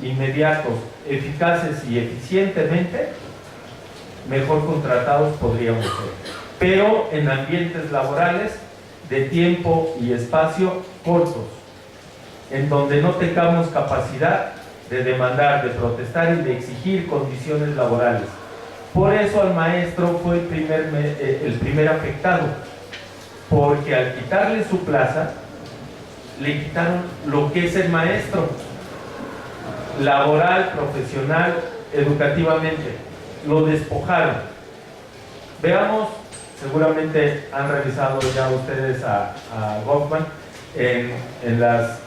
inmediatos, eficaces y eficientemente, mejor contratados podríamos ser. Pero en ambientes laborales de tiempo y espacio cortos, en donde no tengamos capacidad de demandar, de protestar y de exigir condiciones laborales. Por eso al maestro fue el primer afectado, porque al quitarle su plaza, le quitaron lo que es el maestro, laboral, profesional, educativamente, lo despojaron. Veamos, seguramente han revisado ya ustedes a Goffman en las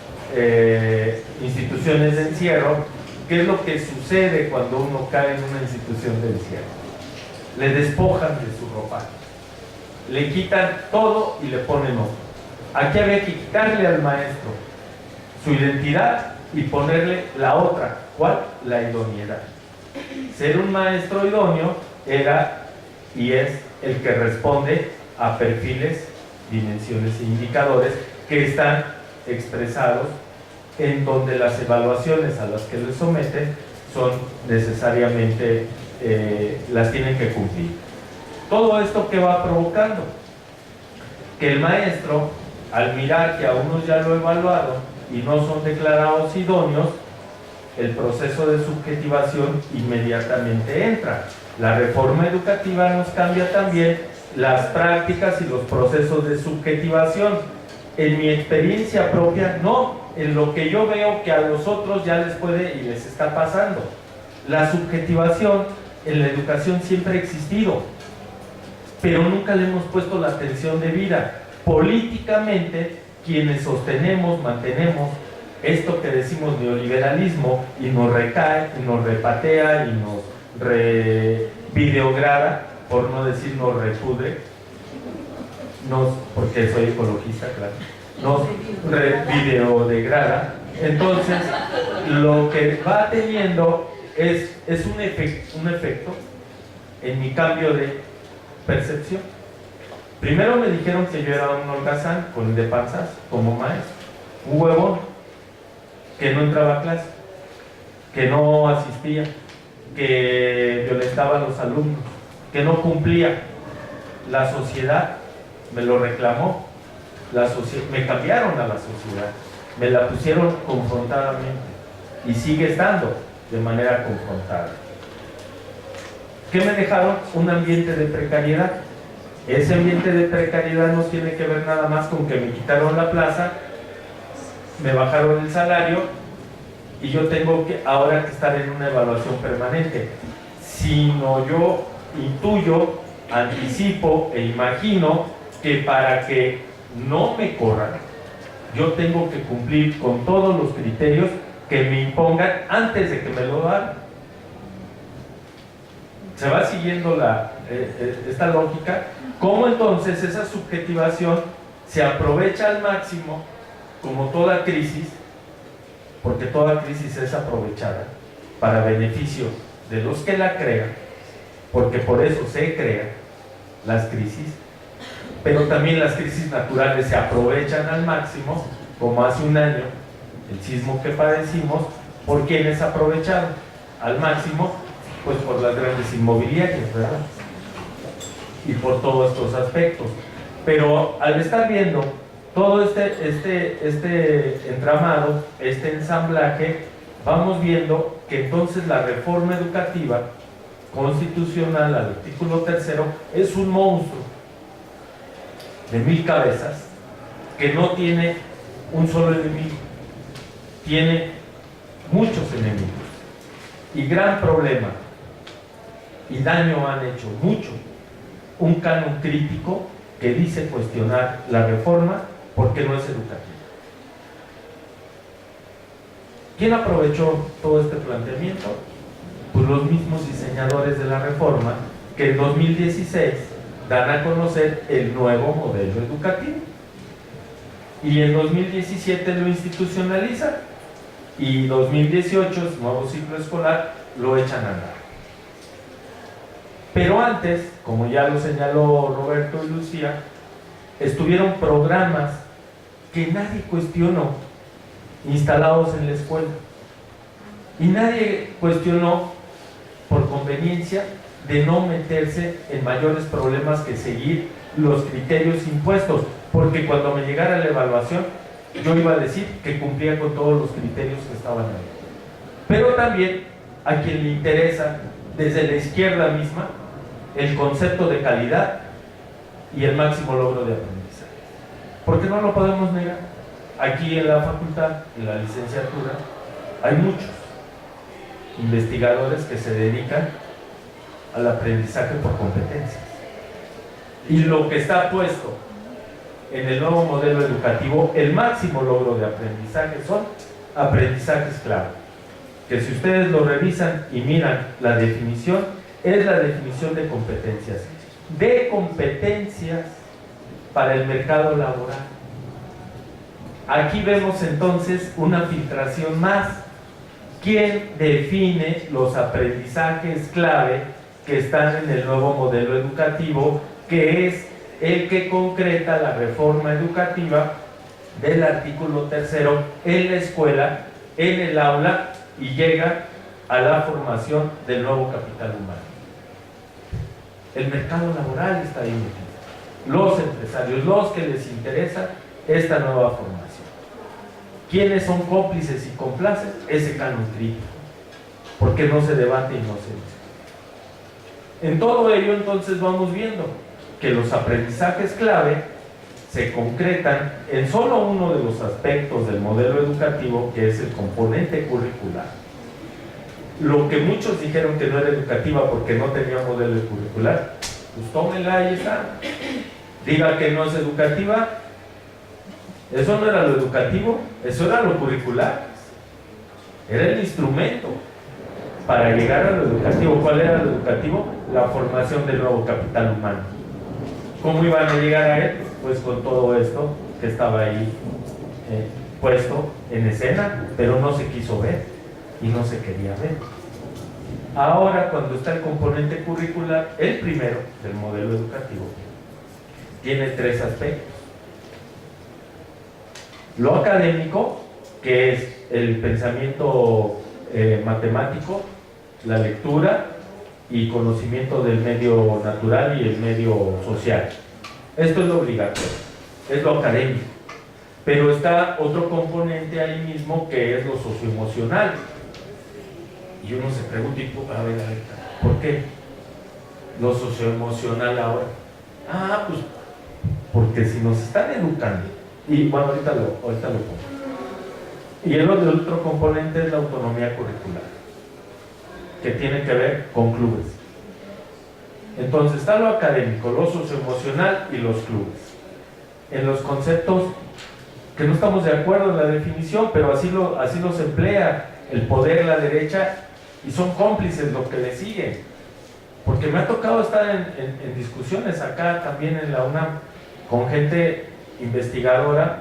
instituciones de encierro, qué es lo que sucede cuando uno cae en una institución de encierro. Le despojan de su ropa, le quitan todo y le ponen otro. Aquí había que quitarle al maestro su identidad y ponerle la otra. ¿Cuál? La idoneidad. Ser un maestro idóneo era y es el que responde a perfiles, dimensiones e indicadores que están expresados en donde las evaluaciones a las que le someten son necesariamente, las tienen que cumplir. Todo esto que va provocando que el maestro, al mirar que a unos ya lo evaluaron y no son declarados idóneos, el proceso de subjetivación inmediatamente entra. La reforma educativa nos cambia también las prácticas y los procesos de subjetivación. En mi experiencia propia, no, en lo que yo veo que a los otros ya les puede y les está pasando. La subjetivación en la educación siempre ha existido, pero nunca le hemos puesto la atención debida. Políticamente, quienes sostenemos, mantenemos esto que decimos neoliberalismo y nos recae, y nos repatea y nos videograda, por no decir nos repudre, porque soy ecologista, claro, nos videodegrada. Entonces, lo que va teniendo es un efecto en mi cambio de percepción. Primero me dijeron que yo era un holgazán con el de panzas como maestro, un huevón que no entraba a clase, que no asistía, que violentaba a los alumnos, que no cumplía. La sociedad me lo reclamó, me cambiaron a la sociedad, me la pusieron confrontadamente y sigue estando de manera confrontada. ¿Qué me dejaron? Un ambiente de precariedad. Ese ambiente de precariedad no tiene que ver nada más con que me quitaron la plaza, me bajaron el salario y yo tengo que ahora que estar en una evaluación permanente, sino yo intuyo, anticipo e imagino que para que no me corran, yo tengo que cumplir con todos los criterios que me impongan antes de que me lo dan. Se va siguiendo esta lógica. ¿Cómo entonces esa subjetivación se aprovecha al máximo, como toda crisis, porque toda crisis es aprovechada para beneficio de los que la crean, porque por eso se crean las crisis, pero también las crisis naturales se aprovechan al máximo, como hace un año el sismo que padecimos. ¿Por quiénes aprovecharon al máximo? Pues por las grandes inmobiliarias, ¿verdad? Y por todos estos aspectos. Pero al estar viendo todo este entramado, este ensamblaje, vamos viendo que entonces la reforma educativa constitucional al artículo 3 es un monstruo de 1000 cabezas que no tiene un solo enemigo, tiene muchos enemigos y gran problema y daño han hecho mucho. Un canon crítico que dice cuestionar la reforma porque no es educativa. ¿Quién aprovechó todo este planteamiento? Pues los mismos diseñadores de la reforma que en 2016 dan a conocer el nuevo modelo educativo y en 2017 lo institucionalizan y 2018, el nuevo ciclo escolar, lo echan a andar. Pero antes, como ya lo señaló Roberto y Lucía, estuvieron programas que nadie cuestionó, instalados en la escuela. Y nadie cuestionó, por conveniencia, de no meterse en mayores problemas que seguir los criterios impuestos, porque cuando me llegara la evaluación, yo iba a decir que cumplía con todos los criterios que estaban ahí. Pero también a quien le interesa, desde la izquierda misma, el concepto de calidad y el máximo logro de aprendizaje. Porque no lo podemos negar. Aquí en la facultad, en la licenciatura, hay muchos investigadores que se dedican al aprendizaje por competencias. Y lo que está puesto en el nuevo modelo educativo, el máximo logro de aprendizaje son aprendizajes clave, que si ustedes lo revisan y miran la definición, es la definición de competencias para el mercado laboral. Aquí vemos entonces una filtración más. ¿Quién define los aprendizajes clave que están en el nuevo modelo educativo, que es el que concreta la reforma educativa del artículo 3 en la escuela, en el aula, y llega a la formación del nuevo capital humano? El mercado laboral está ahí metido, los empresarios, los que les interesa esta nueva formación. ¿Quiénes son cómplices y complaces? Ese canon crítico, porque no se debate y no se dice. En todo ello, entonces, vamos viendo que los aprendizajes clave se concretan en solo uno de los aspectos del modelo educativo, que es el componente curricular. Lo que muchos dijeron que no era educativa porque no tenía modelo curricular, pues tómenla, ahí está. Diga que no es educativa. Eso no era lo educativo, eso era lo curricular. Era el instrumento para llegar a lo educativo. ¿Cuál era lo educativo? La formación del nuevo capital humano. ¿Cómo iban a llegar a él? Pues con todo esto que estaba ahí puesto en escena, pero no se quiso ver y no se quería ver. Ahora, cuando está el componente curricular, el primero del modelo educativo, tiene tres aspectos. Lo académico, que es el pensamiento matemático, la lectura y conocimiento del medio natural y el medio social. Esto es lo obligatorio, es lo académico. Pero está otro componente ahí mismo, que es lo socioemocional. Y uno se pregunta, a ver, ¿por qué lo socioemocional ahora? Pues porque si nos están educando, y bueno, ahorita lo pongo. Y el otro componente es la autonomía curricular, que tiene que ver con clubes. Entonces está lo académico, lo socioemocional y los clubes. En los conceptos que no estamos de acuerdo en la definición, pero así los emplea el poder, la derecha, y son cómplices lo que le siguen. Porque me ha tocado estar en discusiones acá también en la UNAM con gente investigadora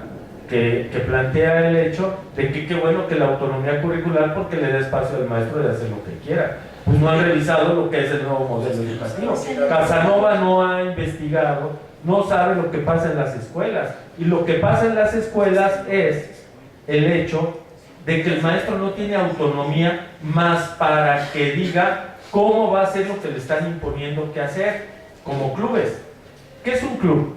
que plantea el hecho de que qué bueno que la autonomía curricular, porque le da espacio al maestro de hacer lo que quiera. Pues no han revisado lo que es el nuevo modelo educativo. Casanova no ha investigado, no sabe lo que pasa en las escuelas. Y lo que pasa en las escuelas es el hecho de que el maestro no tiene autonomía más para que diga cómo va a hacer lo que le están imponiendo que hacer, como clubes. ¿Qué es un club?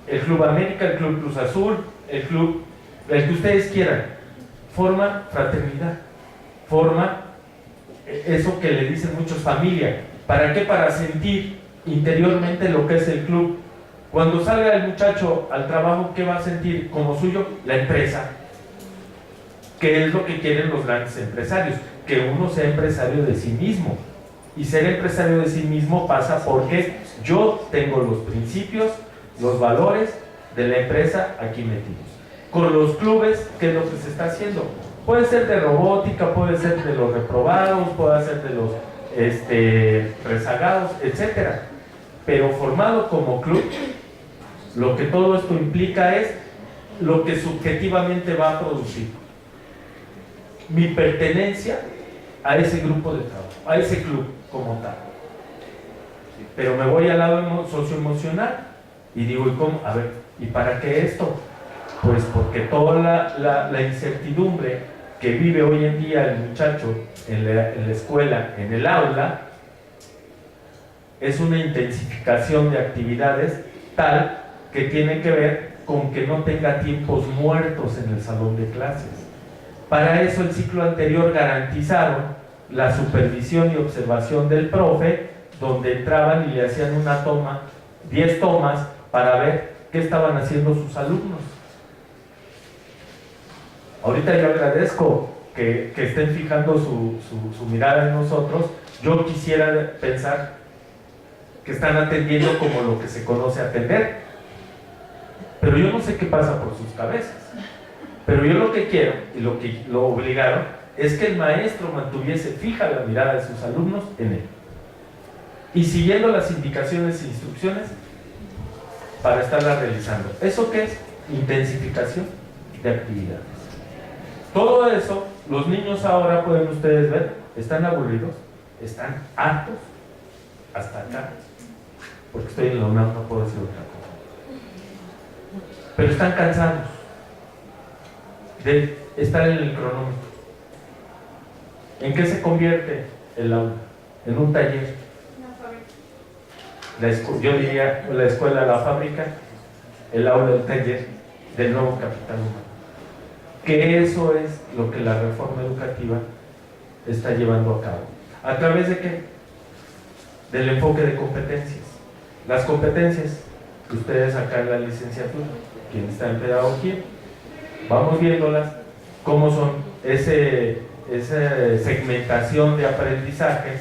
El Club América, el Club Cruz Azul, el que ustedes quieran. Forma fraternidad, forma eso que le dicen muchos, familia. ¿Para qué? Para sentir interiormente lo que es el club. Cuando salga el muchacho al trabajo, ¿qué va a sentir como suyo? La empresa. ¿Qué es lo que quieren los grandes empresarios? Que uno sea empresario de sí mismo. Y ser empresario de sí mismo pasa porque yo tengo los principios, los valores de la empresa aquí metidos. Con los clubes, ¿qué es lo que se está haciendo? Puede ser de robótica, puede ser de los reprobados, puede ser de los rezagados, etcétera. Pero formado como club, lo que todo esto implica es lo que subjetivamente va a producir. Mi pertenencia a ese grupo de trabajo, a ese club como tal. Pero me voy al lado socioemocional y digo, ¿y cómo? A ver, ¿y para qué esto? Pues porque toda la incertidumbre que vive hoy en día el muchacho en la escuela, en el aula, es una intensificación de actividades tal que tiene que ver con que no tenga tiempos muertos en el salón de clases. Para eso el ciclo anterior garantizaron la supervisión y observación del profe, donde entraban y le hacían una toma, 10 tomas, para ver qué estaban haciendo sus alumnos. Ahorita yo agradezco que estén fijando su mirada en nosotros. Yo quisiera pensar que están atendiendo como lo que se conoce atender, pero yo no sé qué pasa por sus cabezas. Pero yo lo que quiero, y lo que lo obligaron, es que el maestro mantuviese fija la mirada de sus alumnos en él, y siguiendo las indicaciones e instrucciones para estarla realizando. ¿Eso qué es? Intensificación de actividades. Todo eso, los niños ahora, pueden ustedes ver, están aburridos, están hartos, hasta acá, porque estoy en la UNAM, no puedo decir otra cosa, pero están cansados de estar en el cronómetro. ¿En qué se convierte el aula? En un taller. Yo diría la escuela, la fábrica, el aula, el taller del nuevo capital humano. Que eso es lo que la reforma educativa está llevando a cabo. ¿A través de qué? Del enfoque de competencias. Las competencias que ustedes acá en la licenciatura, quien está en pedagogía, vamos viéndolas, cómo son esa segmentación de aprendizajes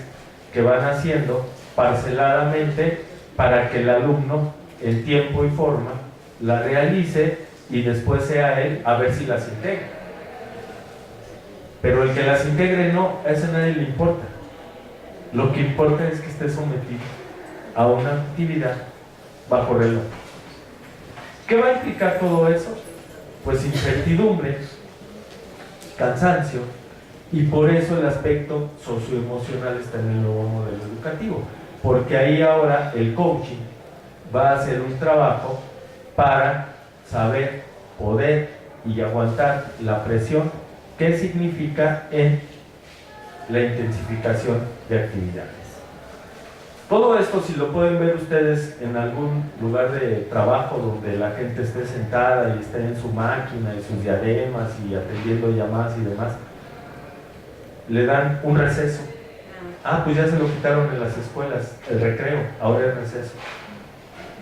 que van haciendo parceladamente para que el alumno en tiempo y forma la realice y después sea él a ver si las integra. Pero el que las integre no, a eso a nadie le importa. Lo que importa es que esté sometido a una actividad bajo reloj. ¿Qué va a implicar todo eso? Pues incertidumbre, cansancio, y por eso el aspecto socioemocional está en el nuevo modelo educativo, porque ahí ahora el coaching va a hacer un trabajo para saber, poder y aguantar la presión que significa en la intensificación de actividades. Todo esto, si lo pueden ver ustedes en algún lugar de trabajo donde la gente esté sentada y esté en su máquina y sus diademas y atendiendo llamadas y demás, le dan un receso. Pues ya se lo quitaron en las escuelas, el recreo, ahora es receso.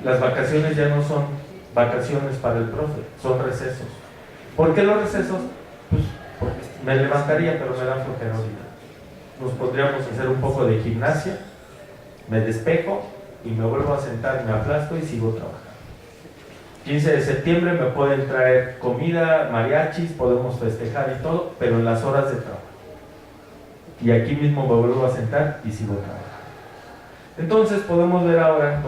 Las vacaciones ya no son vacaciones para el profe, son recesos. ¿Por qué los recesos? Pues porque me levantaría, pero me dan flojera ahorita. Nos podríamos hacer un poco de gimnasia, me despejo y me vuelvo a sentar, me aplasto y sigo trabajando. 15 de septiembre me pueden traer comida, mariachis, podemos festejar y todo, pero en las horas de trabajo. Y aquí mismo me vuelvo a sentar y sigo trabajando. Entonces podemos ver ahora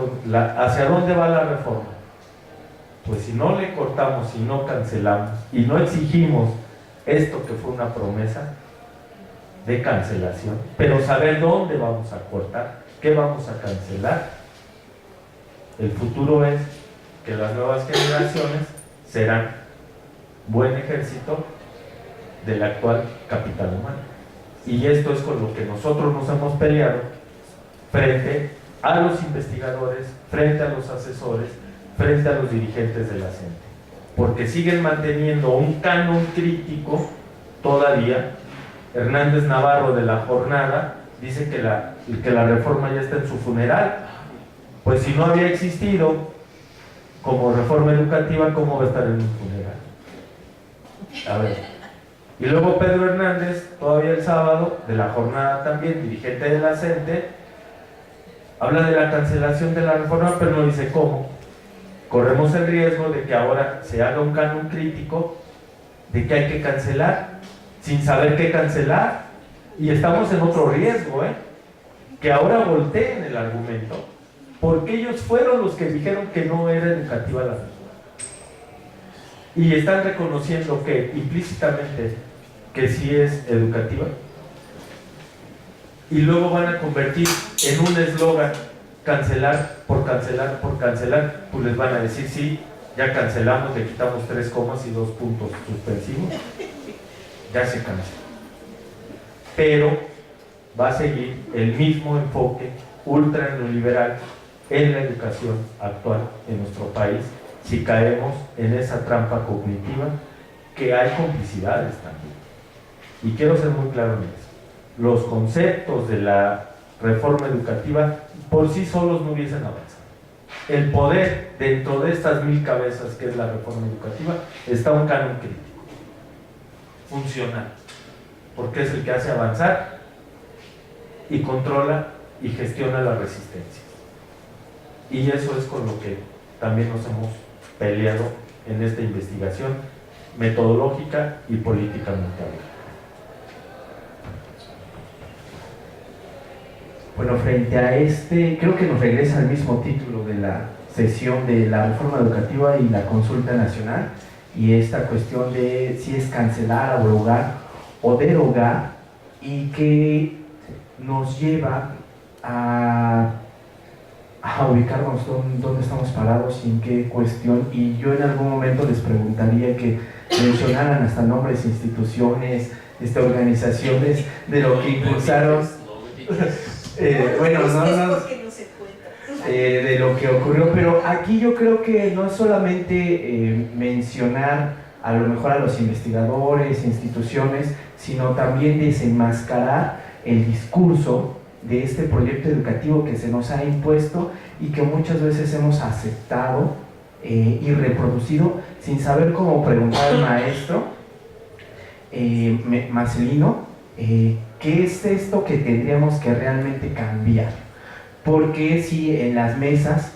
hacia dónde va la reforma. Pues si no le cortamos, si no cancelamos y no exigimos esto que fue una promesa de cancelación, pero saber dónde vamos a cortar, qué vamos a cancelar, el futuro es que las nuevas generaciones serán buen ejército del actual capital humano. Y esto es con lo que nosotros nos hemos peleado frente a los investigadores, frente a los asesores, frente a los dirigentes de la CENTE, porque siguen manteniendo un canon crítico todavía. Hernández Navarro, de La Jornada, dice que la reforma ya está en su funeral. Pues si no había existido como reforma educativa, ¿cómo va a estar en un funeral? A ver. Y luego Pedro Hernández, todavía el sábado, de La Jornada también, dirigente de la CENTE, habla de la cancelación de la reforma, pero no dice cómo. Corremos el riesgo de que ahora se haga un canon crítico de que hay que cancelar, sin saber qué cancelar, y estamos en otro riesgo, que ahora volteen el argumento, porque ellos fueron los que dijeron que no era educativa la reforma, y están reconociendo que implícitamente que sí es educativa, y luego van a convertir en un eslogan cancelar por cancelar por cancelar. Pues les van a decir sí, ya cancelamos, le quitamos 3 comas y 2 puntos suspensivos. ya se cansó. Pero va a seguir el mismo enfoque ultra neoliberal en la educación actual en nuestro país si caemos en esa trampa cognitiva, que hay complicidades también. Y quiero ser muy claro en eso. Los conceptos de la reforma educativa por sí solos no hubiesen avanzado. El poder dentro de estas 1000 cabezas que es la reforma educativa está un canon crítico, funcional, porque es el que hace avanzar y controla y gestiona la resistencia. Y eso es con lo que también nos hemos peleado en esta investigación metodológica y políticamente hablando. Bueno, frente a creo que nos regresa al mismo título de la sesión de la reforma educativa y la consulta nacional, y esta cuestión de si es cancelar, abrogar o derogar, y que nos lleva a ubicarnos dónde estamos parados y en qué cuestión. Y yo en algún momento les preguntaría que mencionaran hasta nombres, instituciones, organizaciones de lo que impulsaron. Bueno, de lo que ocurrió, pero aquí yo creo que no es solamente mencionar a lo mejor a los investigadores, instituciones, sino también desenmascarar el discurso de este proyecto educativo que se nos ha impuesto y que muchas veces hemos aceptado y reproducido sin saber cómo preguntar al maestro Marcelino, ¿qué es esto que tendríamos que realmente cambiar? Porque si en las mesas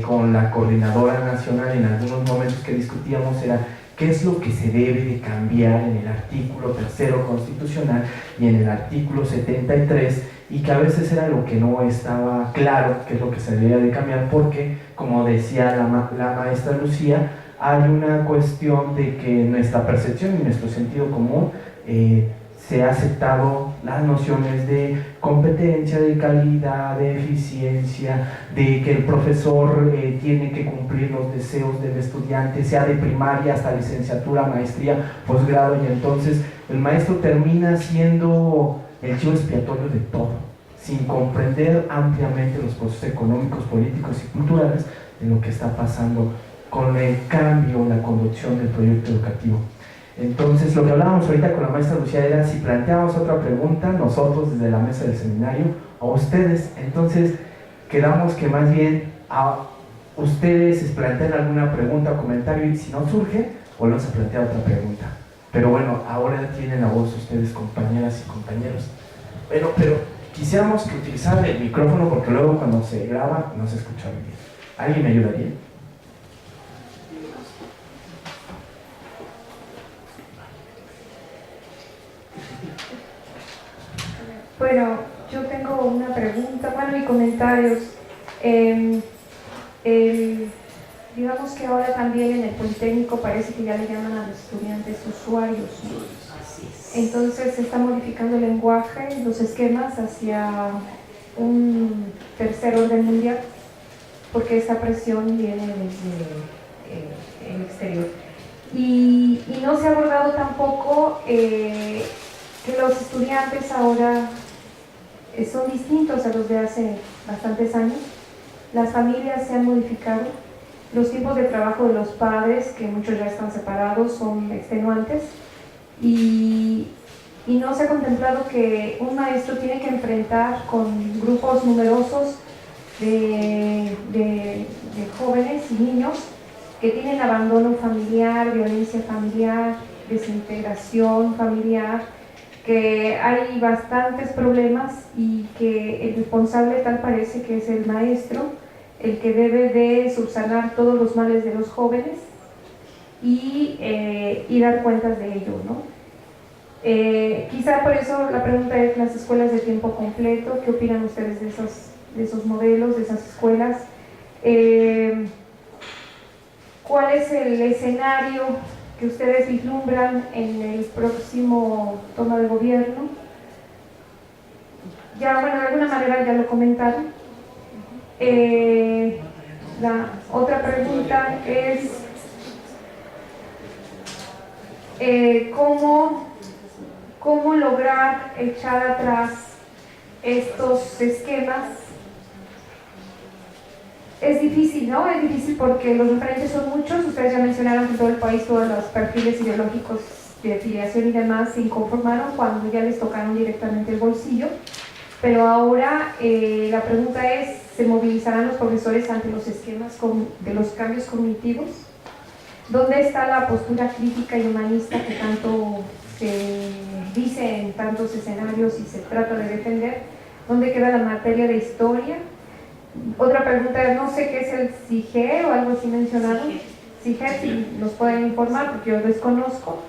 con la coordinadora nacional en algunos momentos que discutíamos era qué es lo que se debe de cambiar en el artículo 3º constitucional y en el artículo 73, y que a veces era lo que no estaba claro qué es lo que se debía de cambiar, porque como decía la maestra Lucía, hay una cuestión de que nuestra percepción y nuestro sentido común se ha aceptado las nociones de competencia, de calidad, de eficiencia, de que el profesor tiene que cumplir los deseos del estudiante, sea de primaria hasta licenciatura, maestría, posgrado, y entonces el maestro termina siendo el chivo expiatorio de todo, sin comprender ampliamente los procesos económicos, políticos y culturales de lo que está pasando con el cambio, la conducción del proyecto educativo. Entonces, lo que hablábamos ahorita con la maestra Lucía era si planteábamos otra pregunta, nosotros desde la mesa del seminario, o ustedes. Entonces, quedamos que más bien a ustedes les plantean alguna pregunta o comentario, y si no surge, volvemos a plantear otra pregunta. Pero bueno, ahora tienen la voz ustedes, compañeras y compañeros. Bueno, pero quisiéramos que utilizaran el micrófono, porque luego cuando se graba no se escucha bien. ¿Alguien me ayudaría? Bueno, yo tengo una pregunta, y comentarios. Digamos que ahora también en el Politécnico parece que ya le llaman a los estudiantes usuarios, ¿no? Entonces se está modificando el lenguaje, los esquemas hacia un tercer orden mundial, porque esta presión viene desde el exterior. Y no se ha abordado tampoco que los estudiantes ahora son distintos a los de hace bastantes años. Las familias se han modificado, los tiempos de trabajo de los padres, que muchos ya están separados, son extenuantes, y no se ha contemplado que un maestro tiene que enfrentar con grupos numerosos de jóvenes y niños que tienen abandono familiar, violencia familiar, desintegración familiar, que hay bastantes problemas y que el responsable tal parece que es el maestro, el que debe de subsanar todos los males de los jóvenes y dar cuentas de ello, ¿no? Quizá por eso la pregunta es las escuelas de tiempo completo. ¿Qué opinan ustedes de esos modelos, de esas escuelas? ¿Cuál es el escenario que ustedes vislumbran en el próximo toma de gobierno? Ya, de alguna manera ya lo comentaron. La otra pregunta es ¿cómo cómo lograr echar atrás estos esquemas. Es difícil, ¿no? Es difícil porque los referentes son muchos. Ustedes ya mencionaron que en todo el país todos los perfiles ideológicos de afiliación y demás se inconformaron cuando ya les tocaron directamente el bolsillo. Pero ahora la pregunta es, ¿se movilizarán los profesores ante los esquemas de los cambios cognitivos? ¿Dónde está la postura crítica y humanista que tanto se dice en tantos escenarios y se trata de defender? ¿Dónde queda la materia de historia? Otra pregunta, no sé qué es el CIGE o algo así mencionado. CIGE, si nos pueden informar, porque yo desconozco.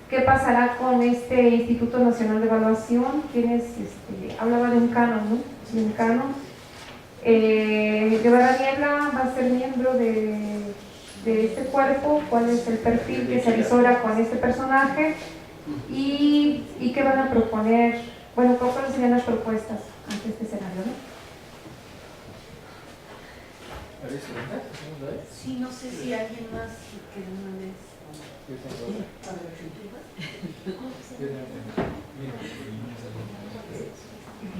¿Qué pasará con este Instituto Nacional de Evaluación? ¿Quién es? Hablaba de un canon, ¿no? De un canon. Guevara Niebla va a ser miembro de este cuerpo. ¿Cuál es el perfil que se avisora con este personaje? ¿Y qué van a proponer? Bueno, ¿cuáles serían las propuestas ante este escenario, no? Sí, no sé si alguien más que no es.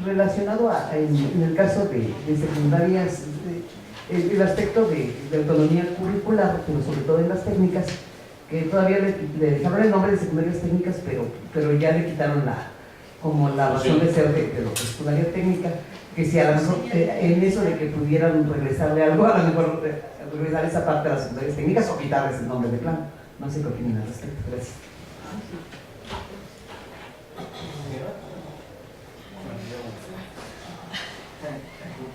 Relacionado en el caso de secundarias, el aspecto de autonomía curricular, pero sobre todo en las técnicas, que todavía le dejaron el nombre de secundarias técnicas, pero ya le quitaron la razón de ser de lo que es secundaria técnica, que si a lo mejor en eso de que pudieran regresarle algo, a lo mejor regresar esa parte de las secundarias técnicas o quitarles el nombre de plano. No sé qué opinan al respecto. Gracias.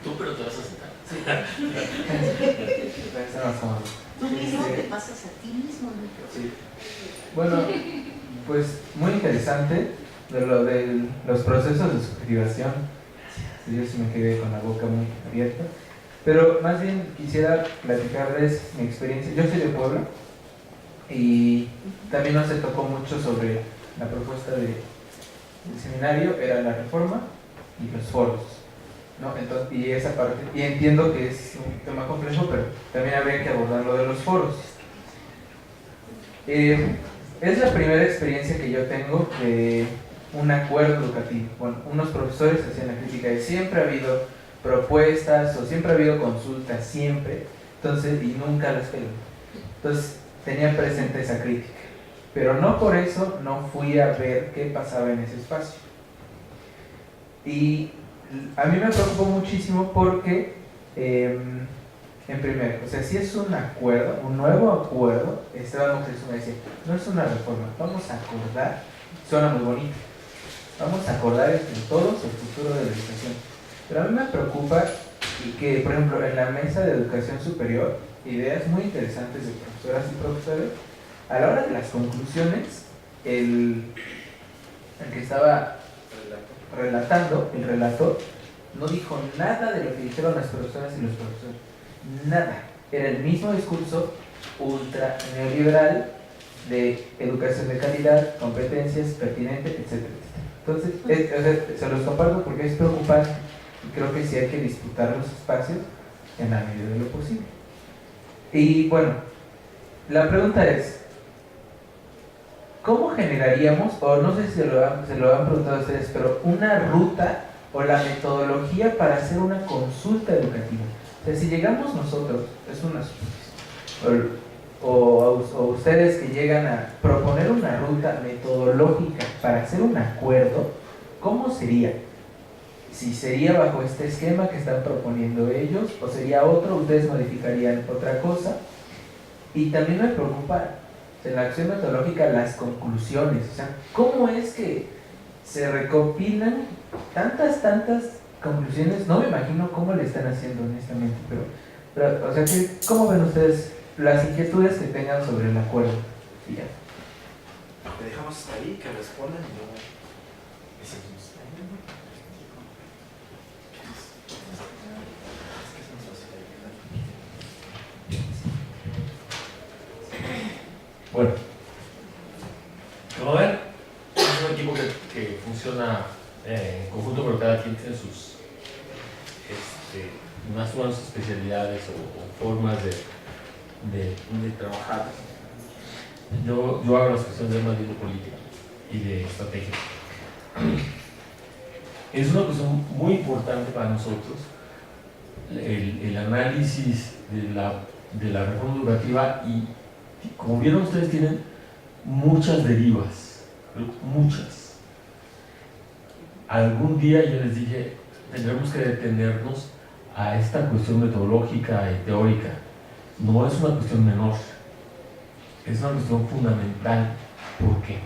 Tú, pero te vas a sentar. Tú mismo te pasas a ti mismo, ¿no? Sí. Bueno, pues muy interesante lo de los procesos de subjetivación. Yo sí me quedé con la boca muy abierta. Pero más bien quisiera platicarles mi experiencia. Yo soy de Puebla y también no se tocó mucho sobre la propuesta del seminario, era la reforma y los foros, ¿no? Entonces, y esa parte, y entiendo que es un tema complejo, pero también habría que abordar lo de los foros. Es la primera experiencia que yo tengo de un acuerdo educativo. Bueno, unos profesores hacían la crítica de siempre ha habido propuestas o siempre ha habido consultas, siempre, entonces, y nunca las pelan. Entonces, tenía presente esa crítica, pero no por eso no fui a ver qué pasaba en ese espacio. Y a mí me preocupó muchísimo porque, en primer, o sea, si es un acuerdo, un nuevo acuerdo, Esteban Moctezuma decía, no es una reforma, vamos a acordar, suena muy bonito, vamos a acordar entre todos el futuro de la educación. Pero a mí me preocupa y que, por ejemplo, en la mesa de educación superior, ideas muy interesantes de profesoras y profesores, a la hora de las conclusiones, el que estaba relatando, el relator, no dijo nada de lo que dijeron las profesoras y los profesores. Nada. Era el mismo discurso ultra neoliberal de educación de calidad, competencias, pertinente, etcétera, etcétera. Entonces, se los comparto porque es preocupante y creo que sí hay que disputar los espacios en la medida de lo posible. Y bueno, la pregunta es, ¿cómo generaríamos, o no sé si se lo han preguntado a ustedes, pero una ruta o la metodología para hacer una consulta educativa? O sea, si llegamos nosotros, es una suposición, o ustedes que llegan a proponer una ruta metodológica para hacer un acuerdo, ¿cómo sería? Si sería bajo este esquema que están proponiendo ellos, o sería otro, ustedes modificarían otra cosa. Y también me preocupa en la acción metodológica las conclusiones, o sea, ¿cómo es que se recopilan tantas conclusiones? No me imagino cómo le están haciendo honestamente, pero o sea, ¿cómo ven ustedes las inquietudes que tengan sobre el acuerdo? Y ya. Te dejamos hasta ahí, que respondan y luego decimos. Bueno, como ven, es un equipo que funciona en conjunto, pero cada quien tiene sus más o menos especialidades o formas de trabajar. Yo hago las cuestiones de más bien de política y de estrategia. es una cuestión muy importante para nosotros el análisis de la reforma educativa y como vieron ustedes tienen muchas derivas, muchas. Algún día yo les dije, tendremos que detenernos a esta cuestión metodológica y teórica. No es una cuestión menor, es una cuestión fundamental. ¿Por qué?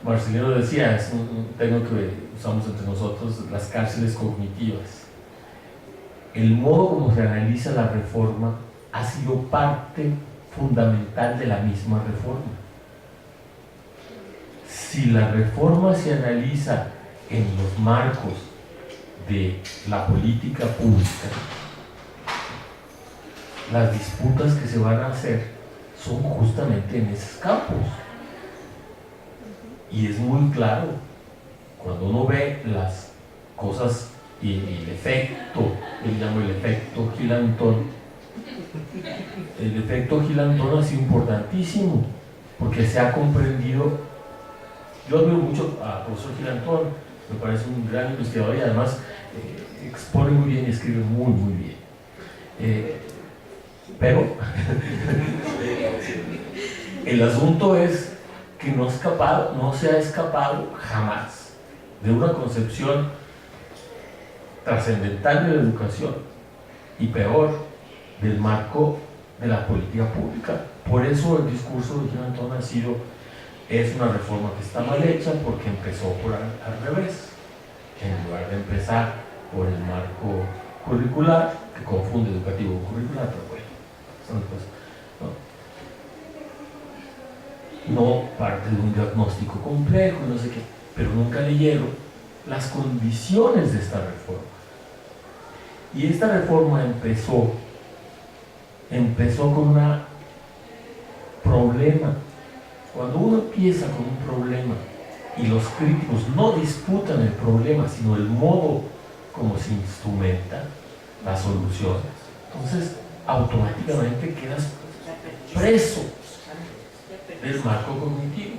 Marcelino decía, es un término que usamos entre nosotros, las cárceles cognitivas. El modo como se analiza la reforma ha sido parte fundamental de la misma reforma. Si la reforma se analiza en los marcos de la política pública, las disputas que se van a hacer son justamente en esos campos. Y es muy claro, cuando uno ve las cosas y el efecto, yo le llamo el efecto Gil-Antón, el efecto Gil-Antón ha sido importantísimo, porque se ha comprendido. Yo admiro mucho al profesor Gil-Antón, me parece un gran investigador y además expone muy bien y escribe muy, muy bien. Pero el asunto es que no se ha escapado jamás de una concepción trascendental de la educación y peor, del marco de la política pública. Por eso el discurso de Gil-Antón ha sido, es una reforma que está mal hecha porque empezó por al revés, en lugar de empezar por el marco curricular, que confunde educativo con curricular, pero bueno, son cosas, no parte de un diagnóstico complejo, no sé qué, pero nunca leyeron las condiciones de esta reforma. Y esta reforma empezó con un problema. Cuando uno empieza con un problema y los críticos no disputan el problema, sino el modo como se instrumenta la solución, entonces automáticamente quedas preso del marco cognitivo.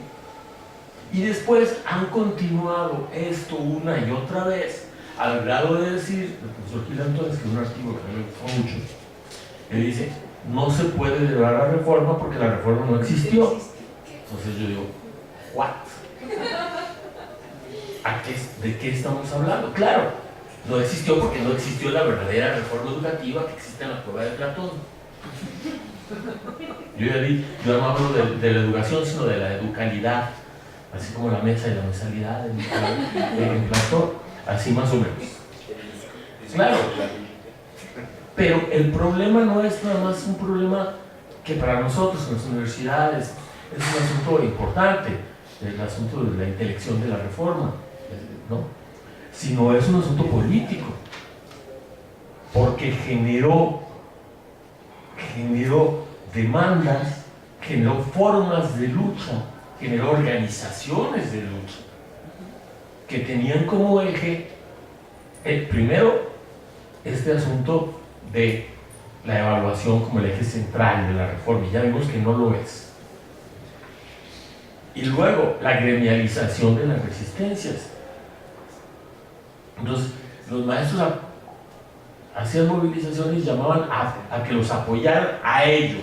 Y después han continuado esto una y otra vez, al grado de decir, el profesor Gil-Antón escribió un artículo que a mí me gustó mucho, él dice, no se puede derogar la reforma porque la reforma no existió. Entonces yo digo, ¿what? ¿De qué estamos hablando? Claro, no existió porque no existió la verdadera reforma educativa que existe en la prueba de Platón. Yo no hablo de la educación, sino de la educalidad, así como la mesa y la mensalidad en Platón, así más o menos. Claro, pero el problema no es nada más un problema que para nosotros en las universidades es un asunto importante, el asunto de la intelección de la reforma, ¿no? Sino es un asunto político, porque generó demandas, generó formas de lucha, generó organizaciones de lucha que tenían como eje primero este asunto de la evaluación como el eje central de la reforma, y ya vimos que no lo es. Y luego la gremialización de las resistencias. Entonces los maestros hacían movilizaciones y llamaban a que los apoyaran a ellos,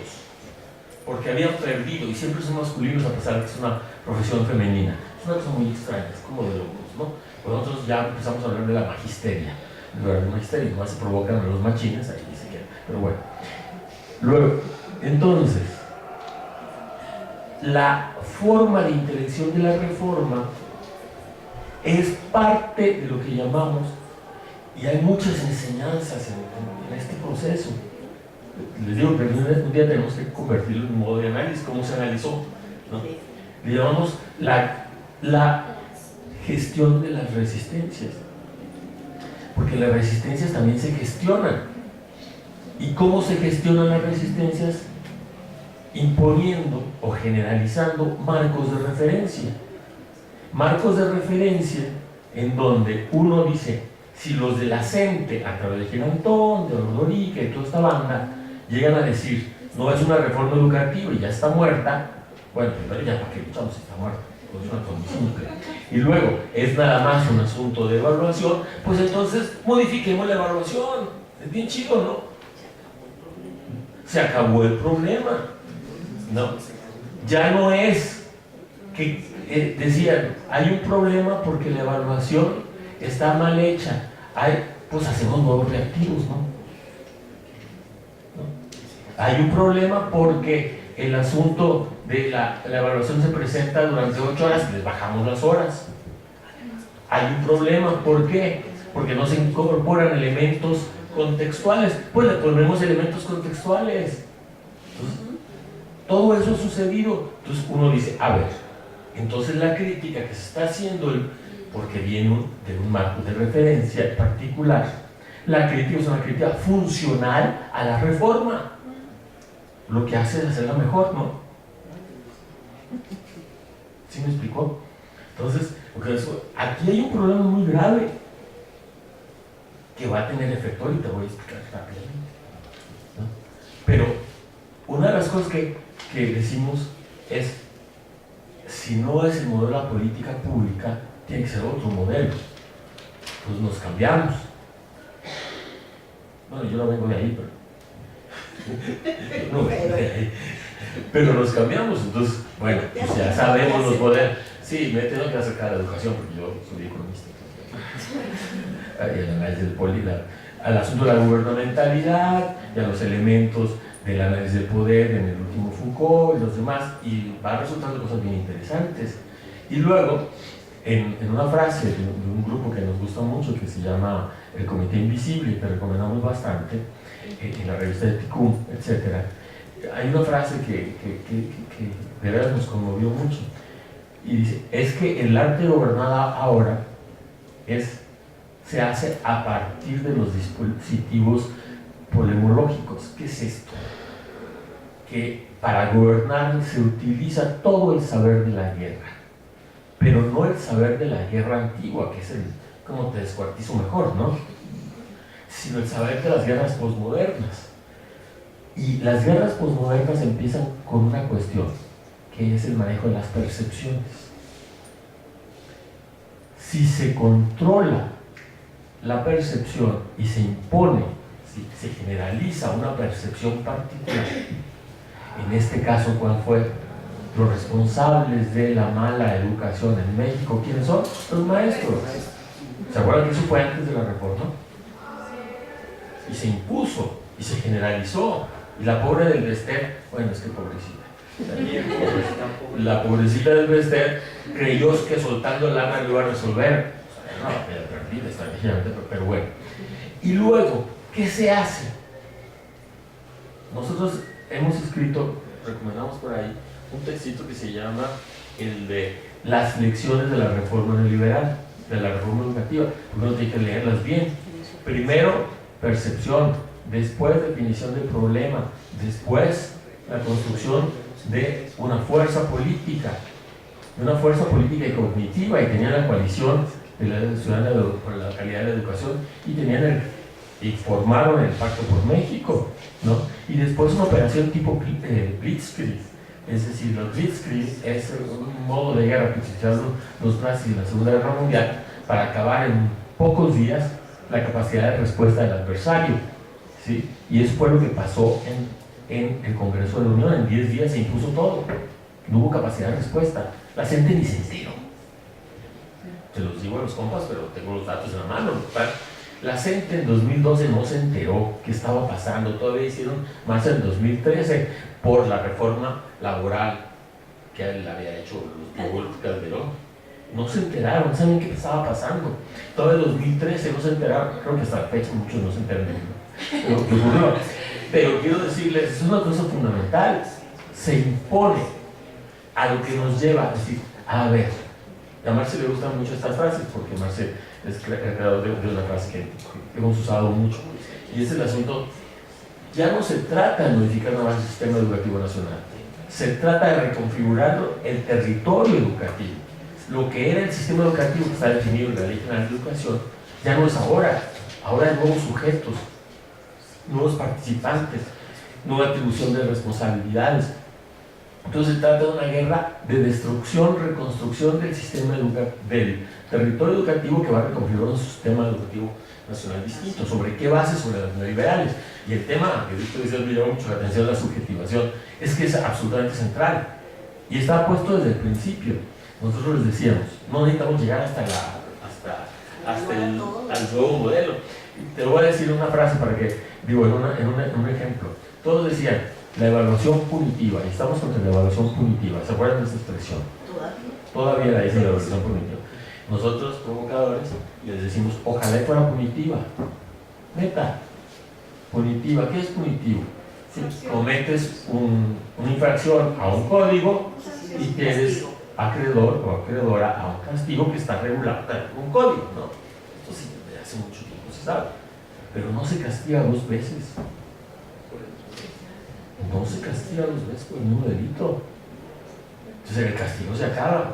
porque habían perdido, y siempre son masculinos a pesar de que es una profesión femenina. Es una cosa muy extraña, es como de locos, ¿no? Pues nosotros ya empezamos a hablar de la magisteria, en lugar de magisterio, más se provocan a los machines, ahí se quedan, pero bueno. Luego, entonces, la forma de intelección de la reforma es parte de lo que llamamos, y hay muchas enseñanzas en este proceso. Les digo que un día tenemos que convertirlo en un modo de análisis, cómo se analizó, ¿no? Le llamamos la gestión de las resistencias, porque las resistencias también se gestionan. ¿Y cómo se gestionan las resistencias? Imponiendo o generalizando marcos de referencia. Marcos de referencia en donde uno dice, si los de la CENTE, a través de Gil-Antón, de Ordorica y toda esta banda, llegan a decir, no es una reforma educativa y ya está muerta, bueno, primero ya para qué luchamos si está muerta, pues es una cosa muy simple. Y luego, es nada más un asunto de evaluación, pues entonces modifiquemos la evaluación. Es bien chido, ¿no? Se acabó el problema. No. Ya no es que decían, hay un problema porque la evaluación está mal hecha. Pues hacemos nuevos reactivos, ¿no? Hay un problema porque el asunto de la evaluación se presenta durante 8 horas, les bajamos las horas. Hay un problema, ¿por qué? Porque no se incorporan elementos contextuales, pues le ponemos elementos contextuales. Entonces, todo eso ha sucedido. Entonces uno dice, a ver, entonces la crítica que se está haciendo, porque viene de un marco de referencia particular, la crítica es una crítica funcional a la reforma. Lo que hace es hacerla mejor, ¿no? ¿Sí me explicó? Entonces, aquí hay un problema muy grave que va a tener efecto, ahorita voy a explicar rápidamente, ¿no? Pero una de las cosas que decimos es, si no es el modelo de la política pública, tiene que ser otro modelo. Pues nos cambiamos. Bueno, yo no vengo de ahí, pero no vengo de ahí. Pero nos cambiamos, entonces, bueno, pues ya sabemos los modelos. Sí, me tengo que acercar a la educación porque yo soy economista. El análisis del al asunto de la gubernamentalidad y a los elementos del análisis del poder en el último Foucault y los demás, y va resultando cosas bien interesantes. Y luego, en una frase de un grupo que nos gusta mucho, que se llama el Comité Invisible, que recomendamos bastante, en la revista de Ticum, etc., hay una frase que de verdad nos conmovió mucho, y dice, es que el arte de gobernar ahora se hace a partir de los dispositivos polemológicos. ¿Qué es esto? Que para gobernar se utiliza todo el saber de la guerra, pero no el saber de la guerra antigua, que es el cómo te descuartizo mejor, ¿no? Sino el saber de las guerras posmodernas. Y las guerras posmodernas empiezan con una cuestión, que es el manejo de las percepciones. Si se controla la percepción y se impone, si se generaliza una percepción particular, en este caso, ¿cuál fue? Los responsables de la mala educación en México, ¿quiénes son? Los maestros. ¿Se acuerdan que eso fue antes de la reforma? Y se impuso, y se generalizó. Y la pobre del Bester, bueno, es que pobrecita. La pobrecita del Bester creyó que soltando lana lo iba a resolver. No, perdida estratégicamente, pero bueno. Y luego, ¿qué se hace? Nosotros hemos escrito, recomendamos por ahí, un textito que se llama el de las lecciones de la reforma neoliberal, de la reforma educativa, porque uno tiene que leerlas bien. Primero, percepción, después definición del problema, después la construcción de una fuerza política y cognitiva, y tenían la coalición de la ciudadana por la calidad de la educación, y formaron el Pacto por México, ¿no? Y después una operación tipo Blitzkrieg, es decir, los Blitzkrieg es un modo de guerra que utilizaron los nazis en la Segunda Guerra Mundial para acabar en pocos días la capacidad de respuesta del adversario, ¿sí? Y eso fue lo que pasó en el Congreso de la Unión. En 10 días se impuso todo, no hubo capacidad de respuesta, la gente ni se enteró. Se los digo a los compas, pero tengo los datos en la mano, ¿verdad? La gente en 2012 no se enteró qué estaba pasando, todavía hicieron marcha en 2013 por la reforma laboral que él había hecho los Calderón. No se enteraron, no sabían qué estaba pasando. Todavía en 2013 no se enteraron, creo que hasta la fecha muchos no se enteraron de lo que ocurrió. Pero quiero decirles, es una cosa fundamental, se impone a lo que nos lleva a decir, a ver, a Marce le gustan mucho estas frases, porque Marce es creador de una frase que hemos usado mucho, y es el asunto, ya no se trata de modificar nada más el sistema educativo nacional, se trata de reconfigurar el territorio educativo. Lo que era el sistema educativo que está definido en la Ley General de Educación, ya no es ahora hay nuevos sujetos, nuevos participantes, nueva atribución de responsabilidades. Entonces se trata de una guerra de destrucción, reconstrucción del sistema del territorio educativo que va reconfigurando un sistema educativo nacional distinto. ¿Sobre qué base? Sobre las neoliberales. Y el tema, que ustedes me llama mucho la atención, la subjetivación, es que es absolutamente central. Y está puesto desde el principio. Nosotros les decíamos, no necesitamos llegar hasta el nuevo modelo. Te voy a decir una frase para que, digo, en un ejemplo. Todos decían, la evaluación punitiva, y estamos contra la evaluación punitiva. ¿Se acuerdan de esta expresión? Todavía la dicen la evaluación punitiva. Nosotros, provocadores, les decimos, ojalá fuera punitiva. Neta, punitiva. ¿Qué es punitivo? Si cometes una infracción a un código y tienes acreedor o acreedora a un castigo que está regulado en un código, ¿no? Esto sí, desde hace mucho tiempo se sabe. Pero no se castiga 2 veces. No se castiga 2 veces por el mismo delito. Entonces el castigo se acaba.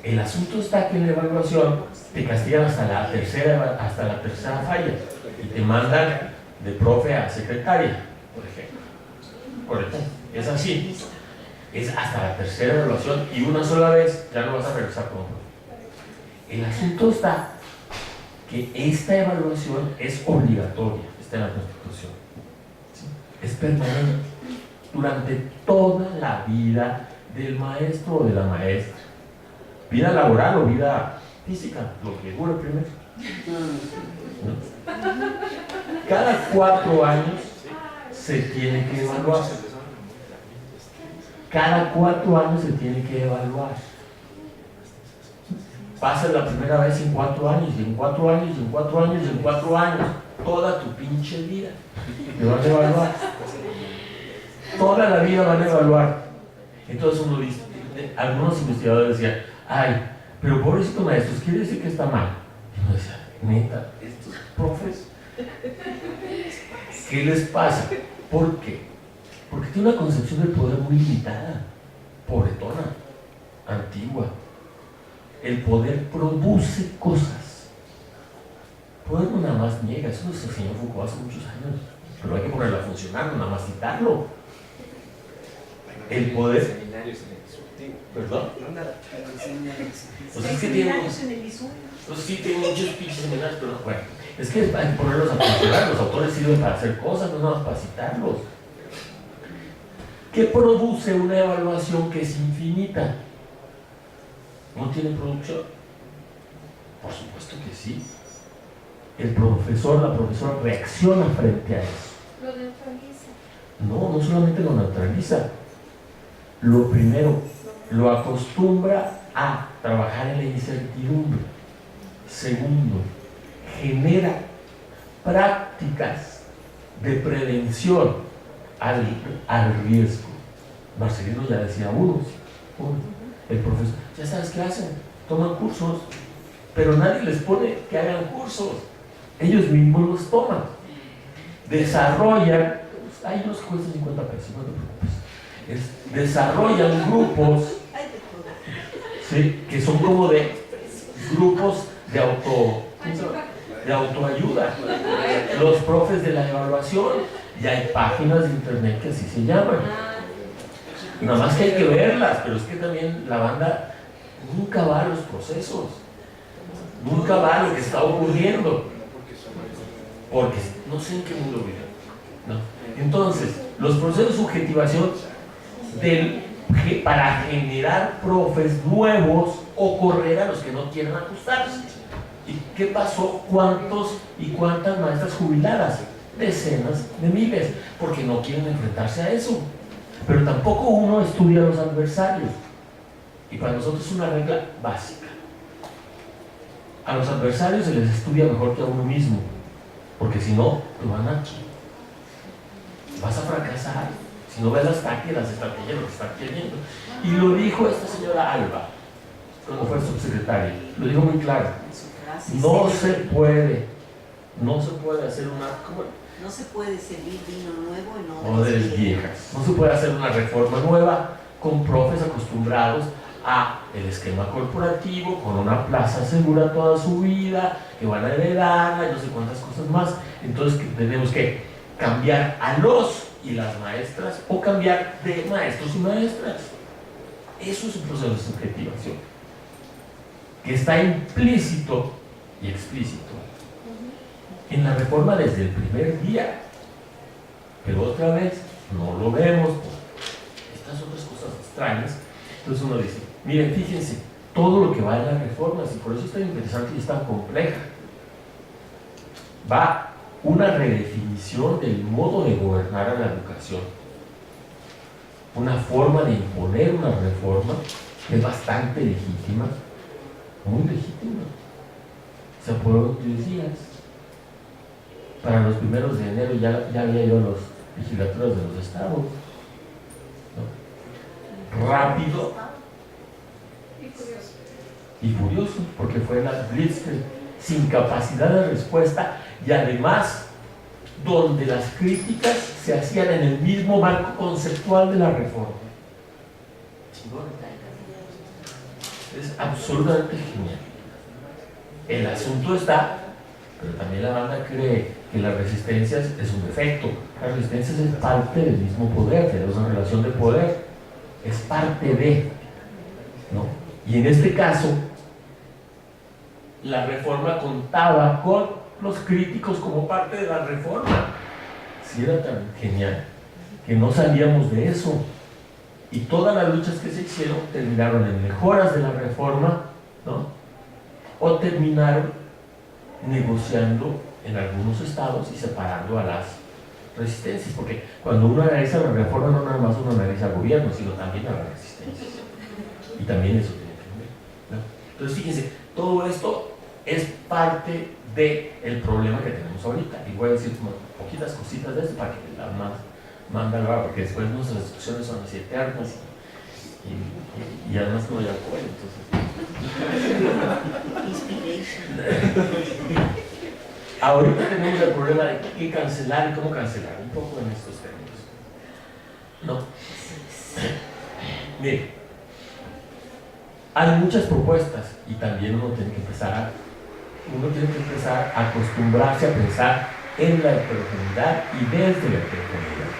El asunto está que en la evaluación te castigan hasta la tercera falla y te mandan de profe a secretaria, por ejemplo. Correcto. Es así. Es hasta la tercera evaluación y una sola vez ya no vas a regresar como profe. El asunto está que esta evaluación es obligatoria, está en la Constitución. ¿Sí? Es permanente durante toda la vida del maestro o de la maestra. Vida laboral o vida física, lo que dure primero. ¿No? Cada 4 años se tiene que evaluar. Cada 4 años se tiene que evaluar. Pasas la primera vez en 4 años, y en 4 años, y en 4 años, y en 4 años. Toda tu pinche vida te van a evaluar. Toda la vida van a evaluar. Entonces uno dice, algunos investigadores decían, ay, pero pobrecito maestros, quiere decir que está mal. Y uno decía, neta, estos profes, ¿qué les pasa? ¿Por qué? Porque tiene una concepción del poder muy limitada, pobretona, antigua. El poder produce cosas. El poder no nada más niega, eso nos enseñó Foucault hace muchos años, pero hay que ponerlo a funcionar, no nada más citarlo. El poder. ¿Perdón? Pues sí tiene muchos pinches seminarios, pero bueno, es que hay que ponerlos a funcionar. Los autores sirven para hacer cosas, no nada más para citarlos. ¿Qué produce una evaluación que es infinita? ¿No tiene producción? Por supuesto que sí. El profesor, la profesora reacciona frente a eso. Lo neutraliza. No solamente lo neutraliza. Lo primero, lo acostumbra a trabajar en la incertidumbre. Segundo, genera prácticas de prevención al riesgo. Marcelino ya decía el profesor, ya sabes qué hacen, toman cursos, pero nadie les pone que hagan cursos, ellos mismos los toman, desarrollan, hay unos que cuestan 50 pesos, no te preocupes, desarrollan grupos, ¿sí? Que son como de grupos de autoayuda, los profes de la evaluación, y hay páginas de internet que así se llaman. Nada más que hay que verlas, pero es que también la banda nunca va a los procesos, nunca va a lo que está ocurriendo, porque no sé en qué mundo viven, ¿no? Entonces, los procesos de subjetivación para generar profes nuevos o correr a los que no quieren ajustarse. ¿Y qué pasó? ¿Cuántos y cuántas maestras jubiladas? Decenas de miles, porque no quieren enfrentarse a eso. Pero tampoco uno estudia a los adversarios. Y para nosotros es una regla básica. A los adversarios se les estudia mejor que a uno mismo, porque si no, te van a... vas a fracasar. Si no ves las tácticas, las estrategias, lo que están queriendo. Y lo dijo esta señora Alba, cuando fue subsecretaria. Lo dijo muy claro. No se puede hacer una... No se puede servir vino nuevo en odres viejas. No se puede hacer una reforma nueva con profes acostumbrados a el esquema corporativo, con una plaza segura toda su vida, que van a heredarla y no sé cuántas cosas más. Entonces tenemos que cambiar a los y las maestras o cambiar de maestros y maestras. Eso es un proceso de subjetivación, que está implícito y explícito en la reforma desde el primer día. Pero otra vez, no lo vemos por estas otras cosas extrañas. Entonces uno dice, miren, fíjense, todo lo que va en las reformas, y por eso es tan interesante y es tan compleja, va una redefinición del modo de gobernar a la educación, una forma de imponer una reforma que es bastante legítima, muy legítima. Se aprobó en 10 días. Para los primeros de enero ya había yo los legislaturas de los estados, ¿no? Rápido y furioso, porque fue la Blitzkrieg, sin capacidad de respuesta, y además donde las críticas se hacían en el mismo marco conceptual de la reforma. Es absolutamente genial. El asunto está, pero también la banda cree que las resistencias es un defecto. Las resistencias es parte del mismo poder, tenemos una relación de poder, es parte de, ¿no? Y en este caso, la reforma contaba con los críticos como parte de la reforma. Si era tan genial que no salíamos de eso, y todas las luchas que se hicieron terminaron en mejoras de la reforma, ¿no? O terminaron negociando en algunos estados y separando a las resistencias, porque cuando uno analiza la reforma no nada más uno analiza al gobierno, sino también a las resistencias, y también eso tiene que ver, ¿no? Entonces fíjense, todo esto es parte del problema que tenemos ahorita, y voy a decir como poquitas cositas de esto para que las más mandan, porque después nuestras discusiones son así eternas y además no hay apoyo, entonces ahorita tenemos el problema de qué cancelar y cómo cancelar, un poco en estos términos, ¿no? Mire, hay muchas propuestas y también uno tiene que empezar a acostumbrarse a pensar en la heterogeneidad y desde la heterogeneidad.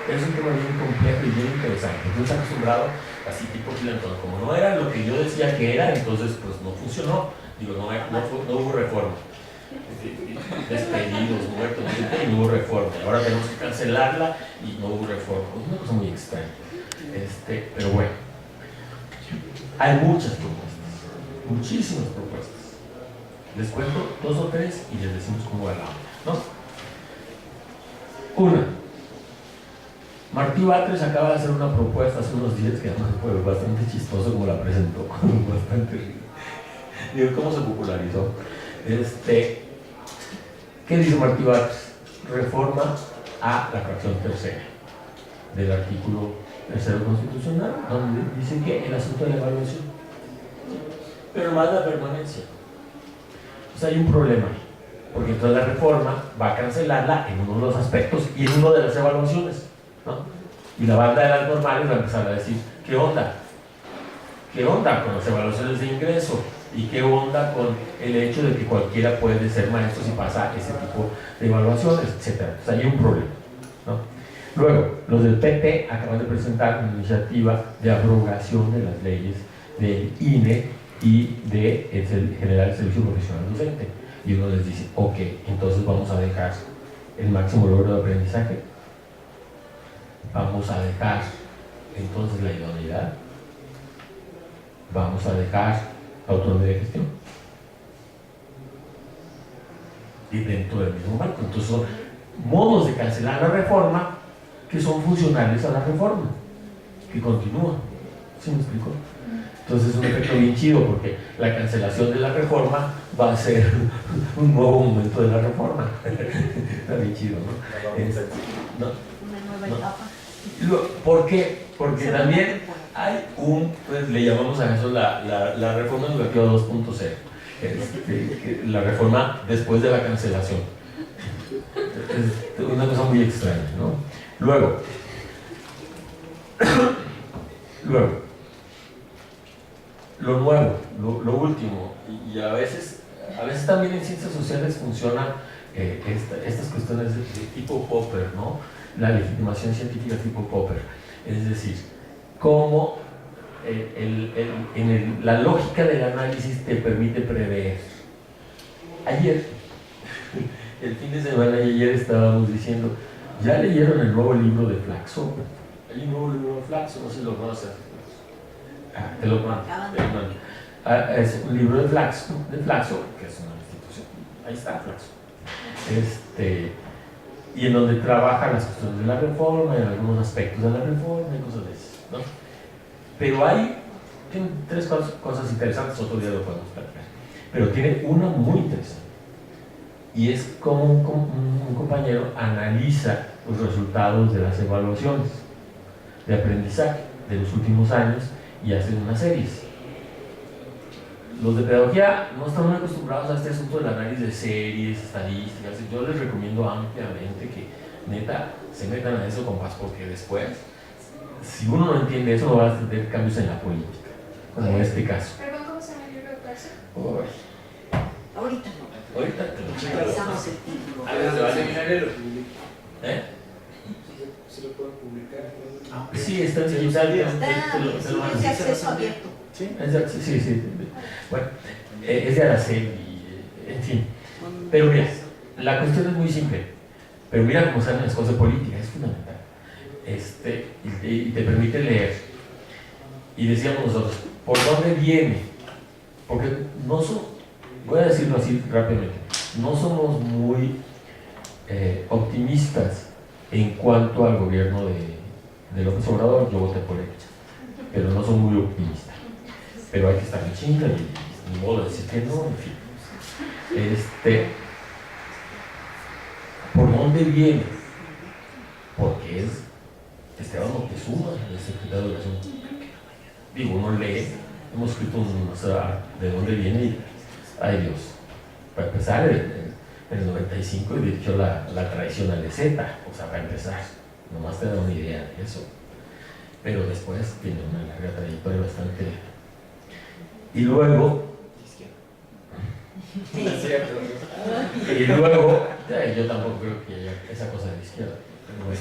Es un tema bien complejo y bien interesante. Entonces acostumbrado así tipo Clinton, como no era lo que yo decía que era, entonces pues no funcionó. Digo, no hubo reforma. Despedidos, muertos, y no hubo reforma. Ahora tenemos que cancelarla y no hubo reforma. Es una cosa muy extraña. Pero bueno, hay muchas propuestas, muchísimas propuestas. Les cuento 2 o 3 y les decimos cómo va la onda, ¿no? Una, Martí Batres acaba de hacer una propuesta hace unos días que además fue bastante chistoso como la presentó, bastante rico. Digo, ¿cómo se popularizó? ¿Qué dice Martí Batres? Reforma a la fracción tercera del artículo 3 constitucional, donde dice que el asunto de la evaluación, pero más la permanencia. O sea, hay un problema, porque entonces la reforma va a cancelarla en uno de los aspectos y en uno de las evaluaciones, ¿no? Y la banda de las normales va a empezar a decir, ¿qué onda? ¿Qué onda con las evaluaciones de ingreso? ¿Y qué onda con el hecho de que cualquiera puede ser maestro si pasa ese tipo de evaluaciones, etcétera? O sea, hay un problema, ¿no? Luego, los del PP acaban de presentar una iniciativa de abrogación de las leyes del INE y de generar el servicio profesional docente. Y uno les dice, ok, entonces vamos a dejar el máximo logro de aprendizaje, vamos a dejar entonces la idoneidad, vamos a dejar la autonomía de gestión, y dentro del mismo marco. Entonces son modos de cancelar la reforma que son funcionales a la reforma, que continúan. ¿Sí me explico? Entonces es un efecto bien chido, porque la cancelación de la reforma va a ser un nuevo momento de la reforma. Está bien chido, ¿no? Una nueva etapa. ¿Por qué? Porque también hay pues le llamamos a eso la reforma educativa 2.0, la reforma después de la cancelación. Es una cosa muy extraña, ¿no? Luego, lo nuevo, lo último, y a veces también en ciencias sociales funcionan estas cuestiones de tipo Popper, ¿no? La legitimación científica tipo Popper, es decir, cómo la lógica del análisis te permite prever. Ayer, el fin de semana y ayer estábamos diciendo, ¿ya leyeron el nuevo libro de Flaxo? Hay un nuevo libro de Flaxo, no sé si lo conoces. Te lo mando. Es un libro de Flaxo, que es una institución. Ahí está Flaxo. Y en donde trabaja las cuestiones de la reforma, en algunos aspectos de la reforma y cosas de eso, ¿no? Pero tiene 3 cosas interesantes, otro día lo podemos platicar. Pero tiene una muy interesante. Y es como un compañero analiza los resultados de las evaluaciones de aprendizaje de los últimos años y hace unas series. Los de pedagogía no están muy acostumbrados a este asunto del análisis de series, estadísticas. Yo les recomiendo ampliamente que, neta, se metan a eso con paz, porque después, si uno no entiende eso, no va a tener cambios en la política, como en este caso. Perdón, ¿cómo se llama el libro de clase? Ahorita no. Ahorita te lo checo. Revisamos el título. A veces va a seminario lo publica. ¿Eh? Se lo pueden publicar. Sí, está en digital. Es de acceso abierto. Sí. Sí. Bueno, es de Araceli, en fin. Pero mira, la cuestión es muy simple. Pero mira cómo salen las cosas de política, es fundamental. Y te permite leer. Y decíamos nosotros, ¿por dónde viene? Porque no son, voy a decirlo así rápidamente, no somos muy optimistas en cuanto al gobierno de López Obrador. Yo voté por él, pero no soy muy optimista. Pero hay que estar en chinga y ni modo de decir que no, en fin. ¿Por dónde viene? Porque es Esteban Moctezuma, el secretario de Educación. Digo, uno lee, hemos escrito de dónde viene y, ay Dios, para empezar, en el 95 dirigió la traición al EZ, o sea, para empezar, nomás te da una idea de eso. Pero después tiene una larga trayectoria bastante. Y luego, yo tampoco creo que haya esa cosa de la izquierda.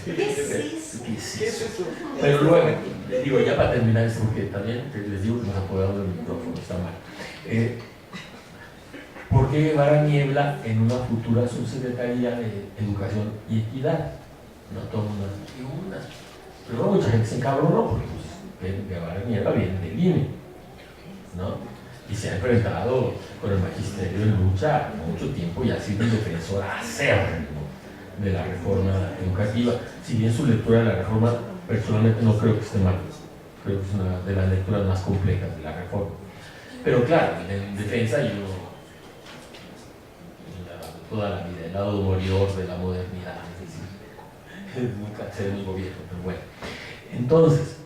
¿Qué es eso? Pero luego, digo, ya para terminar esto, porque también les digo que nos apodamos del micrófono, está mal. ¿Por qué llevar a Niebla en una futura subsecretaría de Educación y Equidad? No todo el mundo dice, pero mucha gente se encabronó porque Guevara Niebla viene del INE, ¿no? Y se ha enfrentado con el magisterio de lucha mucho tiempo y ha sido un defensor acérrimo de la reforma educativa. Si bien su lectura de la reforma, personalmente no creo que esté mal, creo que es una de las lecturas más complejas de la reforma. Pero claro, en defensa yo toda la vida, el lado moridor de la modernidad, es decir, nunca sé de mi gobierno, pero bueno. Entonces,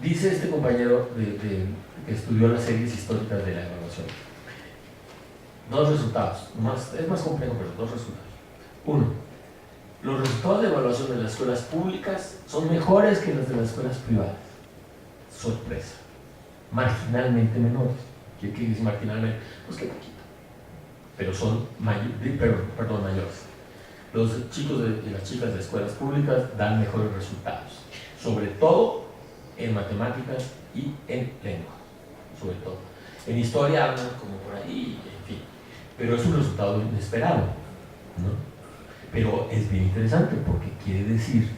dice este compañero que estudió las series históricas de la evaluación. 2 resultados, es más complejo, pero 2 resultados. 1. Los resultados de evaluación de las escuelas públicas son mejores que los de las escuelas privadas. Sorpresa. Marginalmente menores. ¿Qué dice marginalmente? Pues que poquito. Pero son mayores. Los chicos y las chicas de escuelas públicas dan mejores resultados. Sobre todo en matemáticas y en lengua. Sobre todo. En historia hablan como por ahí, en fin. Pero es un resultado inesperado, ¿no? Pero es bien interesante porque quiere decir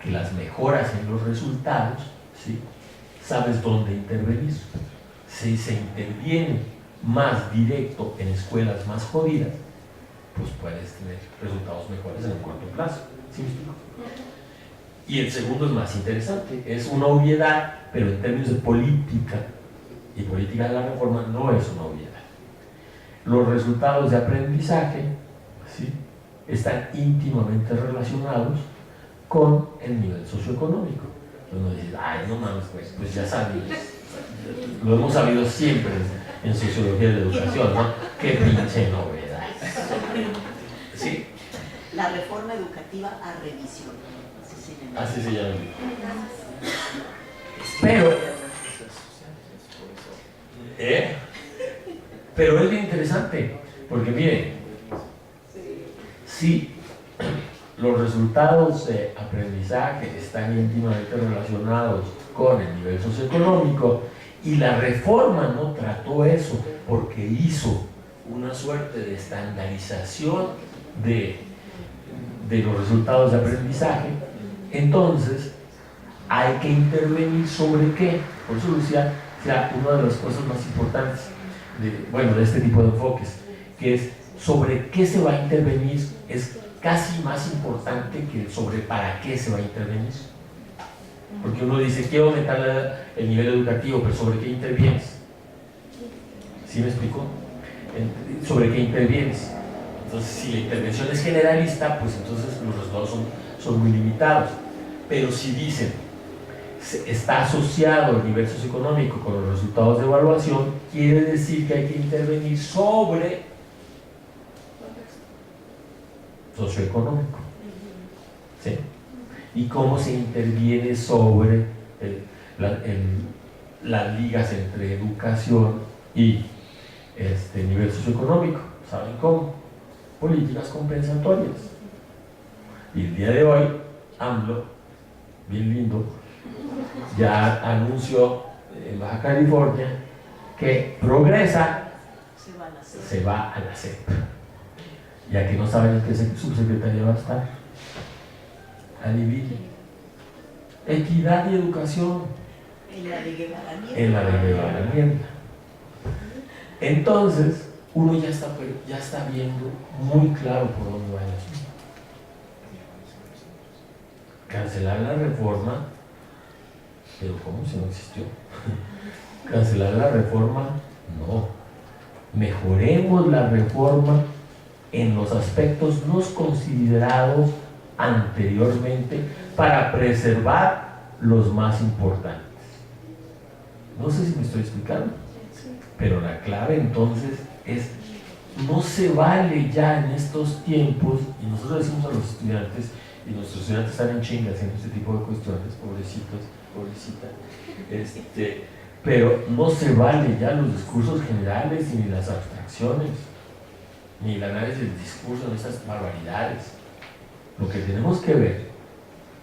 que las mejoras en los resultados, ¿sí? Sabes dónde intervenir. Si se interviene más directo en escuelas más jodidas, pues puedes tener resultados mejores en el corto plazo. ¿Sí me explico? Y el segundo es más interesante, es una obviedad, pero en términos de política y política de la reforma no es una obviedad. Los resultados de aprendizaje, ¿sí? Están íntimamente relacionados con el nivel socioeconómico. Uno dice, ay, no mames, pues ya sabes, lo hemos sabido siempre en sociología de la educación, ¿no? Qué pinche novedad. ¿Sí? La reforma educativa a revisión. Así se llama. Pero es bien interesante, porque miren, si los resultados de aprendizaje están íntimamente relacionados con el nivel socioeconómico, y la reforma no trató eso porque hizo una suerte de estandarización de los resultados de aprendizaje. Entonces hay que intervenir sobre qué. Por eso decía, sea una de las cosas más importantes de este tipo de enfoques, que es sobre qué se va a intervenir, es casi más importante que sobre para qué se va a intervenir. Porque uno dice, quiero aumentar el nivel educativo, pero ¿sobre qué intervienes? ¿Sí me explico? ¿Sobre qué intervienes? Entonces, si la intervención es generalista, pues entonces los resultados son muy limitados. Pero si dicen, está asociado el nivel socioeconómico con los resultados de evaluación, quiere decir que hay que intervenir sobre socioeconómico. ¿Sí? ¿Y cómo se interviene sobre las ligas entre educación y nivel socioeconómico? ¿Saben cómo? Políticas compensatorias. Y el día de hoy, AMLO, bien lindo, ya anunció en Baja California que Progresa se va a la SEP. Ya que no saben en qué subsecretaría va a estar. Adivinen. Equidad y educación. En la de Guevara Niebla. En la de Guevara Niebla. Entonces, uno ya está viendo muy claro por dónde va el asunto. Cancelar la reforma, pero ¿cómo si no existió? Cancelar la reforma, no. Mejoremos la reforma en los aspectos no considerados anteriormente para preservar los más importantes. No sé si me estoy explicando, pero la clave entonces es, no se vale ya en estos tiempos, y nosotros decimos a los estudiantes, y nuestros estudiantes están en chinga haciendo este tipo de cuestiones, pobrecitos, pobrecita, pero no se vale ya los discursos generales, ni las abstracciones, ni el análisis del discurso de esas barbaridades. Lo que tenemos que ver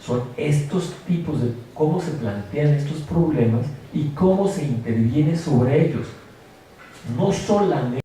son estos tipos de cómo se plantean estos problemas y cómo se interviene sobre ellos. No solamente